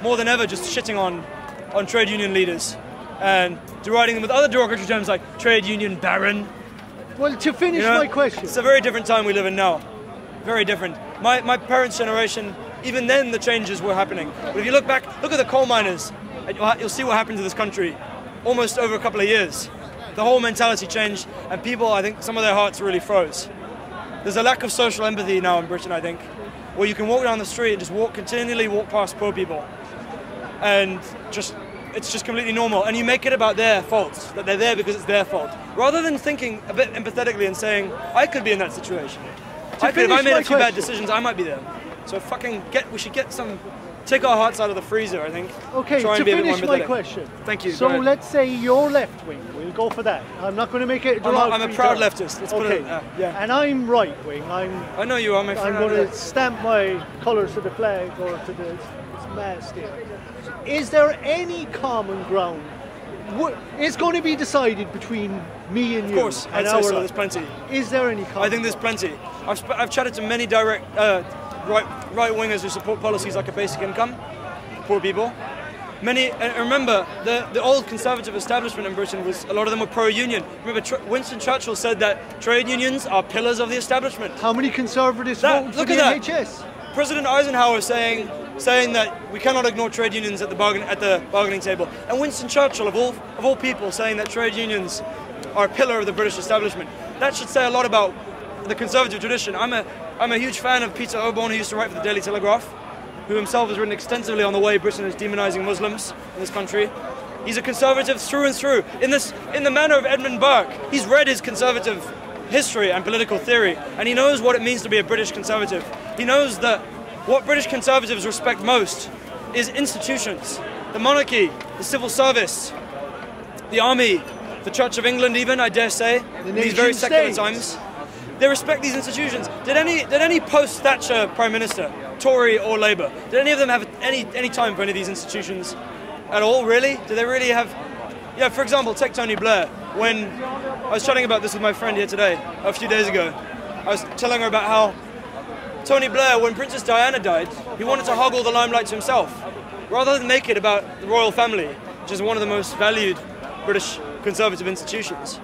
S1: more than ever just shitting on trade union leaders and deriding them with other derogatory terms like trade union baron.
S6: Well, to finish my question.
S1: It's a very different time we live in now. Very different. My parents' generation, even then the changes were happening. But if you look back, look at the coal miners, and you'll see what happened to this country almost over a couple of years. The whole mentality changed, and people, I think, some of their hearts really froze. There's a lack of social empathy now in Britain, I think, where you can walk down the street and just continually walk past poor people, and it's just completely normal, and you make it about their faults, that they're there because it's their fault, rather than thinking a bit empathetically and saying, I could be in that situation. If I made a few bad decisions, I might be there. So we should take our hearts out of the freezer, I think.
S6: Okay,
S1: try
S6: to
S1: and be a bit more
S6: finish my
S1: empathetic.
S6: question.
S1: Thank you.
S6: So let's say you're left wing. We'll go for that. I'm not going to make it.
S1: I'm a proud leftist. Let's put it. Yeah.
S6: And I'm right wing.
S1: I know you are, my friend.
S6: I'm going to stamp my colours to the flag or to the mast here. Is there any common ground? It's going to be decided between me and you.
S1: Of course, I'd say so. There's plenty.
S6: Is there any common?
S1: I think there's plenty. I've chatted to many direct right wingers who support policies like a basic income for poor people. And remember, the old conservative establishment in Britain a lot of them were pro-union. Remember, Winston Churchill said that trade unions are pillars of the establishment.
S6: How many conservatives voted for the NHS?
S1: President Eisenhower saying that we cannot ignore trade unions at the bargaining table, and Winston Churchill of all people saying that trade unions are a pillar of the British establishment. That should say a lot about the conservative tradition. I'm a huge fan of Peter Oborne, who used to write for the Daily Telegraph, who himself has written extensively on the way Britain is demonising Muslims in this country. He's a conservative through and through. In the manner of Edmund Burke, he's read his conservative history and political theory, and he knows what it means to be a British conservative. He knows that what British conservatives respect most is institutions, the monarchy, the civil service, the army, the Church of England even, I dare say, in these very secular times. They respect these institutions. Did any post-Thatcher Prime Minister, Tory or Labour, did any of them have any time for any of these institutions at all, really? Do they really have... Yeah, for example, take Tony Blair. When I was chatting about this with my friend here today, a few days ago, I was telling her about how Tony Blair, when Princess Diana died, he wanted to hog all the limelight to himself, rather than make it about the royal family, which is one of the most valued British conservative institutions.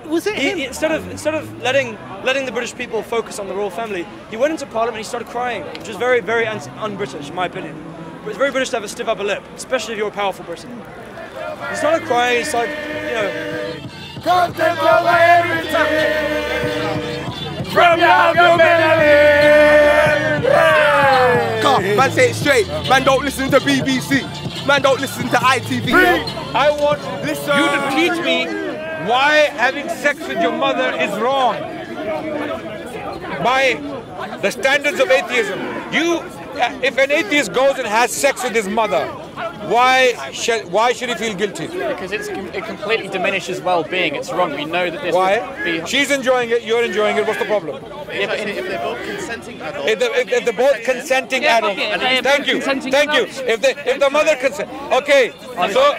S6: Was it him?
S1: Instead of letting the British people focus on the royal family, he went into Parliament and he started crying, which is very, very un-British, in my opinion. But it's very British to have a stiff upper lip, especially if you're a powerful person. He started crying, he started,
S11: Come take over everything from your belly.
S12: Man, say it straight. Man, don't listen to BBC. Man, don't listen to ITV.
S11: I want
S12: listen.
S11: you to teach me why having sex with your mother is wrong. By the standards of atheism. If an atheist goes and has sex with his mother, why should he feel guilty?
S13: Because it completely diminishes well-being. It's wrong. We know that this.
S11: Why? She's enjoying it. You're enjoying it. What's the problem?
S9: If they're both consenting adults.
S11: If they're both consenting adults. Thank you. If the mother consents. Okay. So.